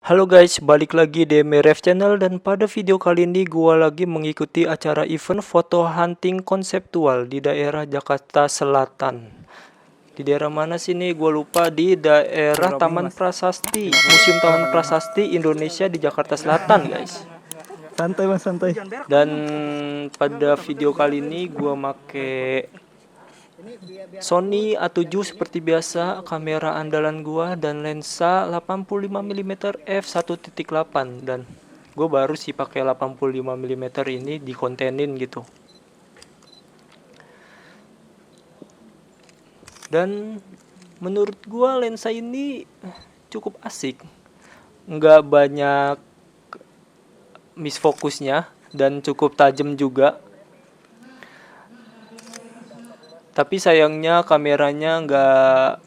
Halo guys, balik lagi di Meref Channel dan pada video kali ini gua lagi mengikuti acara event foto hunting konseptual di daerah Jakarta Selatan. Di daerah mana sih nih? Gua lupa, di daerah Taman Prasasti, Museum Taman Prasasti Indonesia di Jakarta Selatan, guys. Santai mas, santai. Dan pada video kali ini gua make Sony A7 seperti biasa, kamera andalan gua dan lensa 85 mm f1.8 dan gue baru sih pakai 85 mm ini dikontenin gitu. Dan menurut gua lensa ini cukup asik. Nggak banyak misfokusnya dan cukup tajam juga. Tapi sayangnya kameranya nggak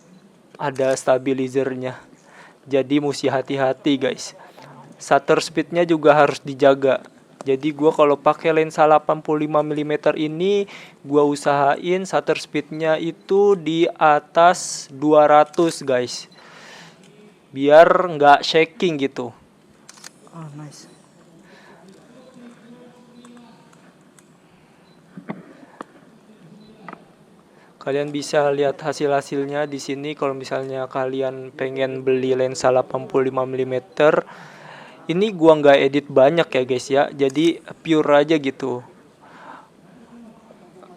ada stabilizernya. Jadi mesti hati-hati guys. Shutter speednya juga harus dijaga. Jadi gua kalau pakai lensa 85 mm ini, gua usahain shutter speednya itu di atas 200 guys. Biar nggak shaking gitu. Oh nice. Kalian bisa lihat hasil-hasilnya di sini kalau misalnya kalian pengen beli lensa 85 mm. Ini gua nggak edit banyak ya guys ya. Jadi pure aja gitu.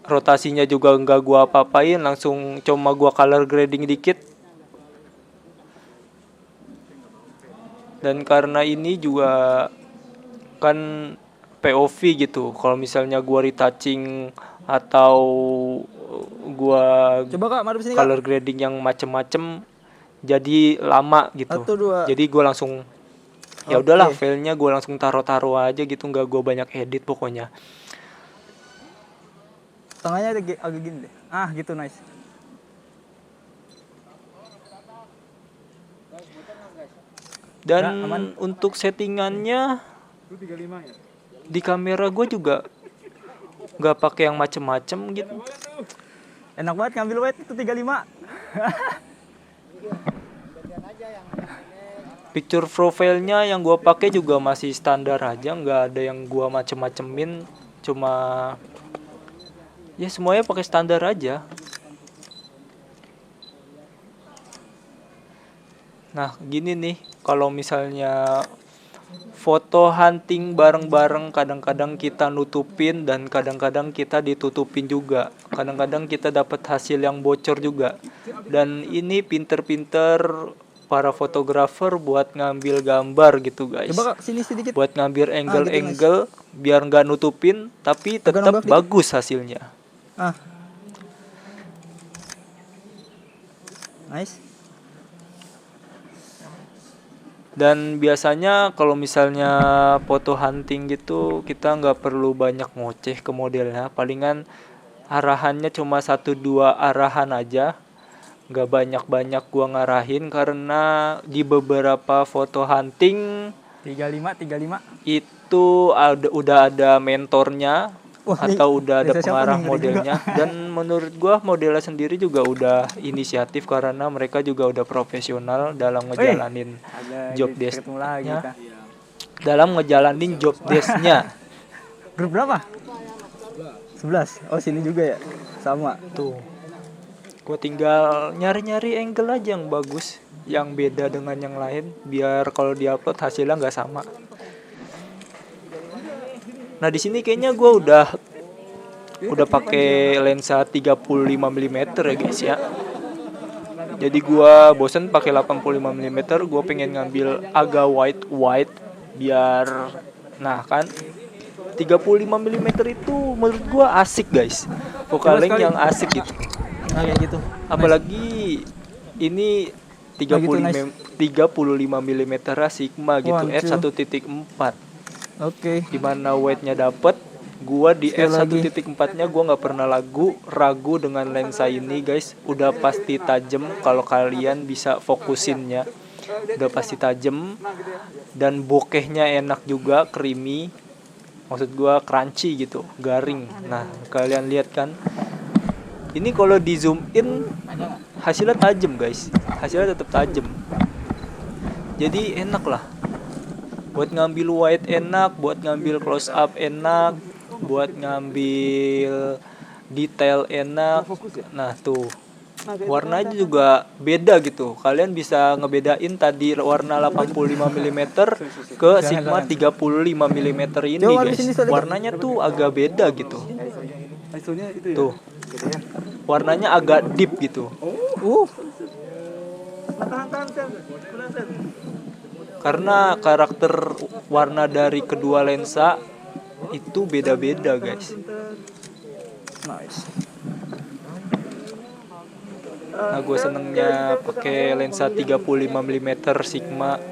Rotasinya juga nggak gua apa-apain, langsung cuma gua color grading dikit. Dan karena ini juga kan POV gitu. Kalau misalnya gua retouching atau gua Coba kak, madep sini color kak. grading yang macem-macem jadi lama gitu. 1, 2. Jadi gue langsung ya udahlah, filenya gue langsung taruh-taruh aja gitu, nggak gue banyak edit pokoknya. Tengahnya agak gini deh. Ah gitu, nice. Dan Ya, aman. untuk settingannya di kamera gue juga nggak pakai yang macem-macem gitu. Enak banget ngambil weight itu 35. Picture profile-nya yang gue pakai juga masih standar aja, nggak ada yang gue macem-macemin, cuma ya semuanya pakai standar aja. Nah gini nih, kalau misalnya foto hunting bareng-bareng, kadang-kadang kita nutupin dan kadang-kadang kita ditutupin juga. Kadang-kadang kita dapat hasil yang bocor juga. Dan ini pinter-pinter para fotografer buat ngambil gambar gitu guys. Coba kak sini sedikit. Buat ngambil angle-angle gitu, nice. biar nggak nutupin tapi tetap bagus hasilnya. Ah. Nice. Dan biasanya kalau misalnya foto hunting gitu kita nggak perlu banyak ngoceh ke modelnya, palingan arahannya cuma 1-2 arahan aja, nggak banyak-banyak gua ngarahin karena di beberapa foto hunting 35 itu udah ada mentornya. Wah, atau udah ada pengarah nih, modelnya dan menurut gua modelnya sendiri juga udah inisiatif karena mereka juga udah profesional dalam ngejalanin job desk-nya. Dalam ngejalanin job desk-nya. Grup berapa? 11. Oh sini juga ya, sama. Tuh, gua tinggal nyari-nyari angle aja yang bagus, yang beda dengan yang lain, biar kalau diupload hasilnya nggak sama. Nah di sini kayaknya gue udah pakai lensa 35 mm ya guys ya. Jadi gue bosen pakai 85 mm, gue pengen ngambil agak wide biar nah kan 35 mm itu menurut gue asik guys. Focal length yang asik gitu. Nah kayak gitu. Apalagi ini 35 mm Sigma gitu, f1.4. Oke. Dimana weightnya dapet, gua di f1.4-nya gua nggak pernah ragu dengan lensa ini guys. Udah pasti tajam kalau kalian bisa fokusinnya, udah pasti tajam dan bokehnya enak juga, creamy, maksud gua crunchy gitu, garing. Nah kalian lihat kan, ini kalau di zoom in hasilnya tajam guys, hasilnya tetap tajam, jadi enak lah. Buat ngambil wide enak, buat ngambil close up enak, buat ngambil detail enak. Nah tuh, warnanya juga beda gitu. Kalian bisa ngebedain tadi warna 85 mm ke Sigma 35 mm ini guys. Warnanya tuh agak beda gitu. Tuh, warnanya agak deep gitu. Karena karakter warna dari kedua lensa itu beda-beda guys. Nice. Nah gue senengnya pakai lensa 35 mm Sigma.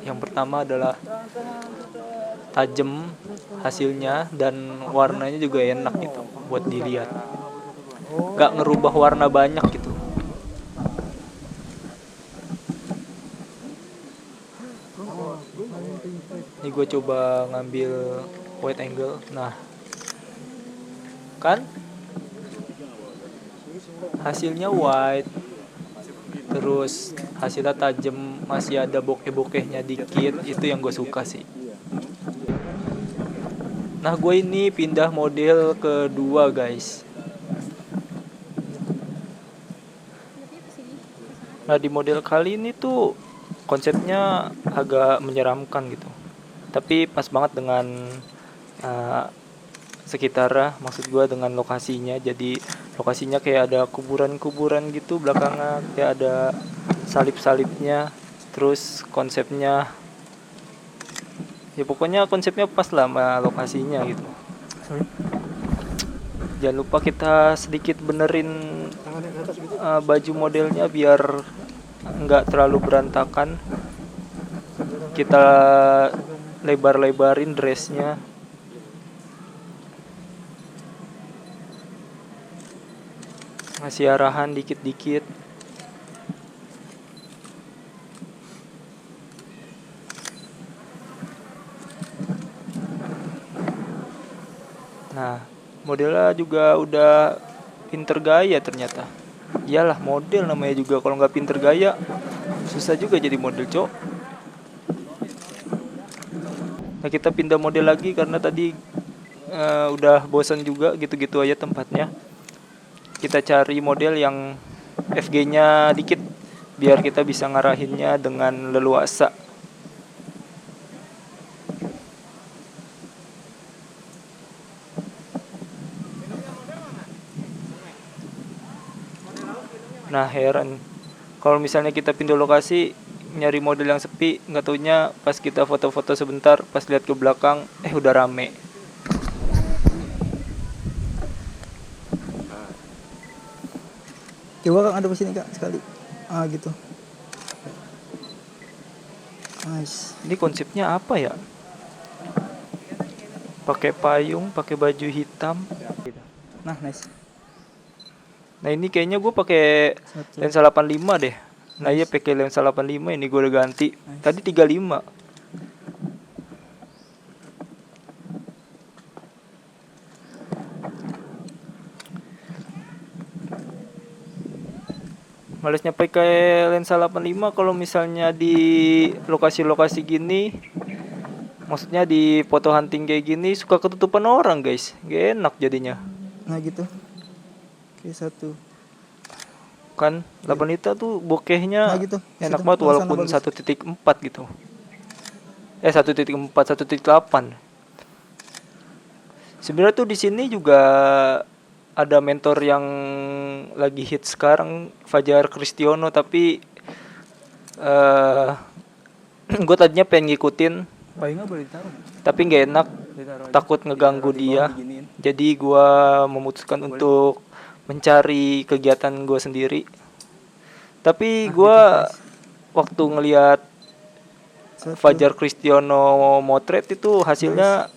Yang pertama adalah tajam hasilnya dan warnanya juga enak gitu buat dilihat. Gak ngerubah warna banyak gitu. Ini gue coba ngambil wide angle. Nah, kan hasilnya wide, terus hasilnya tajam, masih ada bokeh-bokehnya dikit. Itu yang gue suka sih. Nah gue ini pindah model kedua guys. Nah di model kali ini tuh konsepnya agak menyeramkan gitu. Tapi pas banget dengan sekitarnya, maksud gue dengan lokasinya. Jadi lokasinya kayak ada kuburan-kuburan gitu belakangnya, kayak ada salib-salibnya. Terus konsepnya, ya pokoknya konsepnya pas lah sama lokasinya gitu. Jangan lupa kita sedikit benerin baju modelnya biar nggak terlalu berantakan. Kita lebar-lebarin dressnya. Ngasih arahan dikit-dikit. Nah, modelnya juga udah pinter gaya ternyata. Iyalah model namanya juga, kalau nggak pinter gaya susah juga jadi model, cok. Nah kita pindah model lagi karena tadi udah bosan juga gitu-gitu aja tempatnya. Kita cari model yang FG-nya dikit biar kita bisa ngarahinnya dengan leluasa. Nah heran, kalau misalnya kita pindah lokasi nyari model yang sepi, nggak taunya pas kita foto-foto sebentar, pas lihat ke belakang, udah rame. Coba Kang ada sini Kak sekali. Gitu. Nice. Ini konsepnya apa ya? Pakai payung, pakai baju hitam. Nah, nice. Nah ini kayaknya gue pakai lensa 85 deh. Nah iya pakai lensa 85, ini gue udah ganti. Tadi 35. Malesnya pakai lensa 85 kalau misalnya di lokasi-lokasi gini. Maksudnya di foto hunting kayak gini suka ketutupan orang guys. Gak enak jadinya. Nah gitu. Oke, satu. Kan 8 tuh bokehnya gitu. enak banget walaupun 1.4 gitu. 1.4, 1.8. Sebenarnya tuh di sini juga ada mentor yang lagi hit sekarang, Fajar Kristiono, tapi gue tadinya pengen ngikutin, Payungnya boleh ditaruh. tapi nggak enak, takut ngeganggu dia. Jadi gue memutuskan untuk mencari kegiatan gue sendiri. Tapi gue waktu ngelihat Fajar Kristiono motret itu hasilnya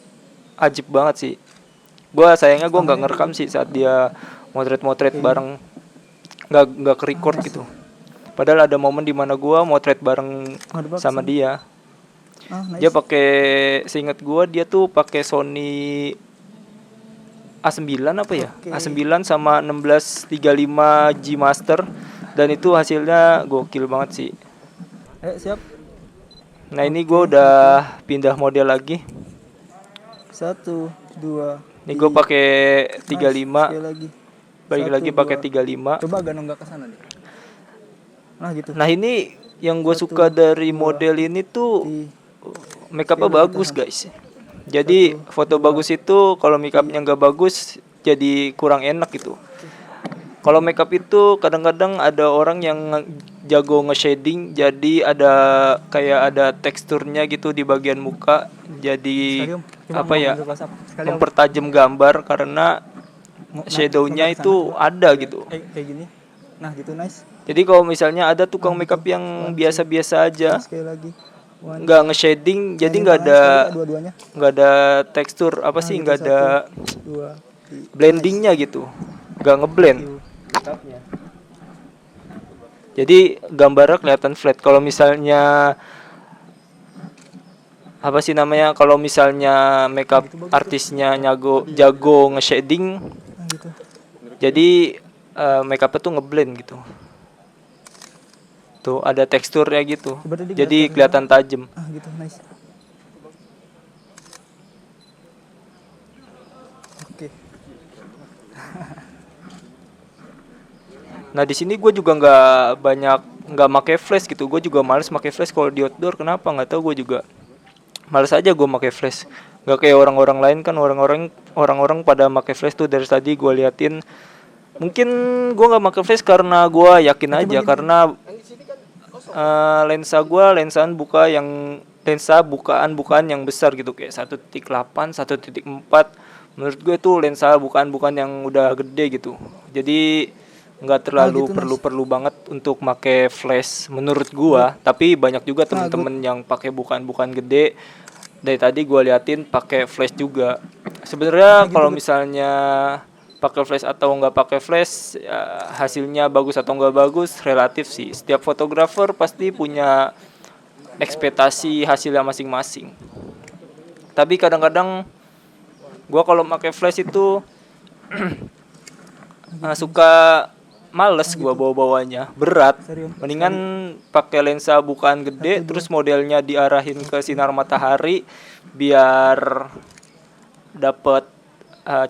ajib banget sih. Sayangnya gue nggak ngerekam sih saat dia motret bareng, nggak ke-record gitu. Padahal ada momen dimana gue motret bareng sama dia. Dia pakai, seingat gue dia tuh pakai Sony A9 apa ya? A9 sama 1635 G Master, dan itu hasilnya gokil banget sih. Siap. Nah ini gue udah pindah model lagi. 1, 2. Ini gue pakai 35. Sekali lagi. Balik 1, lagi pakai 2. 35. Coba agak nunggak ke sana deh. Nah gitu. Nah ini yang gue suka dari model ini tuh makeupnya bagus guys. Jadi foto bagus itu kalau makeupnya nggak bagus jadi kurang enak gitu. Kalau makeup itu kadang-kadang ada orang yang jago nge-shading, jadi ada teksturnya gitu di bagian muka, jadi mempertajam gambar karena shadownya itu ada gitu. Kayak gini. Nah gitu nice. Jadi kalau misalnya ada tukang makeup yang biasa-biasa aja, Sekali lagi. nggak nge-shading, jadi nggak ada tekstur nggak ada blendingnya gitu, nggak ngeblend. Jadi gambarnya kelihatan flat. Kalau misalnya kalau misalnya makeup artisnya jago nge-shading, jadi makeupnya tuh ngeblend gitu. Tuh ada teksturnya gitu. Jadi kelihatan tajam. Gitu nice. Oke. Nah di sini gue juga nggak make flash gitu. Gue juga males make flash kalau di outdoor. Kenapa? Nggak tahu, gue juga males aja gue make flash. Nggak kayak orang-orang lain kan, orang-orang pada make flash tuh dari tadi gue liatin. Mungkin gue nggak make flash karena gue yakin aja karena lensa bukaan yang besar gitu kayak 1.8, 1.4. Menurut gue tuh lensa bukaan yang udah gede gitu. Jadi nggak terlalu perlu banget untuk make flash menurut gua, tapi banyak juga temen-temen yang pakai bukaan gede. Dari tadi gua liatin pakai flash juga. Sebenarnya kalau misalnya pakai flash atau nggak pakai flash, ya, hasilnya bagus atau nggak bagus relatif sih. Setiap fotografer pasti punya ekspektasi hasilnya masing-masing. Tapi kadang-kadang gua kalau pakai flash itu suka males gua bawa-bawanya, berat. Mendingan pakai lensa bukaan gede, terus modelnya diarahin ke sinar matahari biar dapat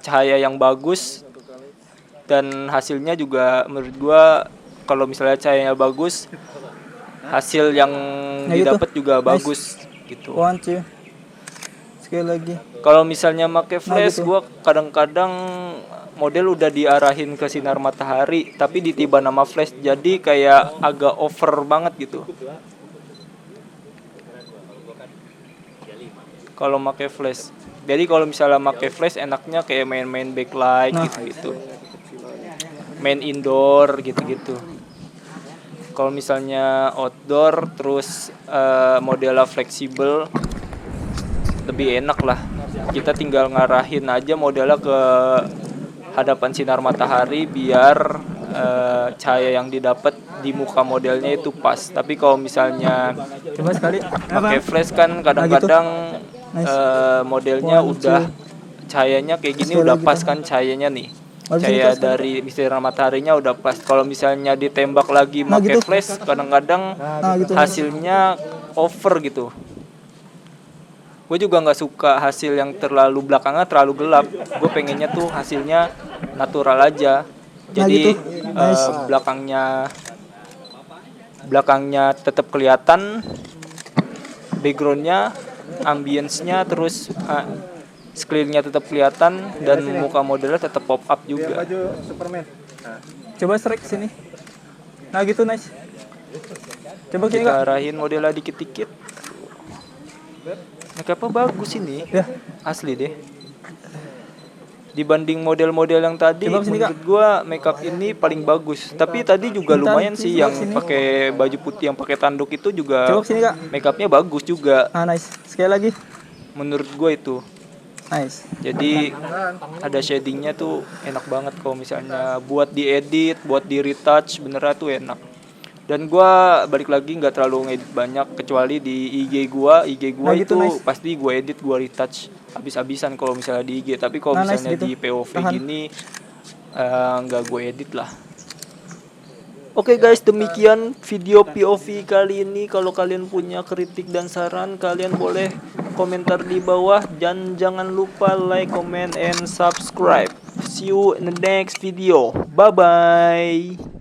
cahaya yang bagus, dan hasilnya juga menurut gua kalau misalnya cahayanya bagus, hasil yang didapat juga bagus gitu. Sekali lagi. Kalau misalnya pakai flash, gua kadang-kadang model udah diarahin ke sinar matahari tapi ditiba nama flash, jadi kayak agak over banget gitu kalau pakai flash. Jadi kalau misalnya pakai flash enaknya kayak main-main backlight gitu, main indoor gitu. Kalau misalnya outdoor terus modelnya fleksibel, lebih enak lah. Kita tinggal ngarahin aja modelnya ke hadapan sinar matahari biar cahaya yang didapat di muka modelnya itu pas. Tapi kalau misalnya pakai flash kan kadang-kadang modelnya udah cahayanya kayak gini udah pas kan cahayanya nih. Cahaya dari sinar mataharinya udah pas. Kalau misalnya ditembak lagi pakai flash kadang-kadang hasilnya over gitu. Gue juga nggak suka hasil yang belakangnya terlalu gelap. Gue pengennya tuh hasilnya natural aja. Jadi belakangnya tetap kelihatan, backgroundnya, ambience-nya, terus sekelilingnya tetap kelihatan, dan muka modelnya tetap pop up juga. Coba strike sini. Nah gitu nice. Coba kita arahin modelnya dikit-dikit. Makeupnya bagus ini, asli deh. Dibanding model-model yang tadi, menurut gua makeup ini paling bagus. Tapi tadi juga lumayan sih yang pakai baju putih yang pakai tanduk itu juga makeupnya bagus juga. Nice. Sekali lagi. Menurut gua itu. Nice. Jadi ada shadingnya tuh enak banget kalau misalnya buat diedit, buat di retouch, beneran tuh enak. Dan gue balik lagi nggak terlalu ngedit banyak, kecuali di IG gue itu pasti gue edit, gue retouch habis-habisan kalau misalnya di IG. Tapi kalau misalnya di POV gini nggak gue edit lah. Oke guys, demikian video POV kali ini. Kalau kalian punya kritik dan saran, kalian boleh komentar di bawah. Dan jangan lupa like, comment, and subscribe. See you in the next video. Bye bye.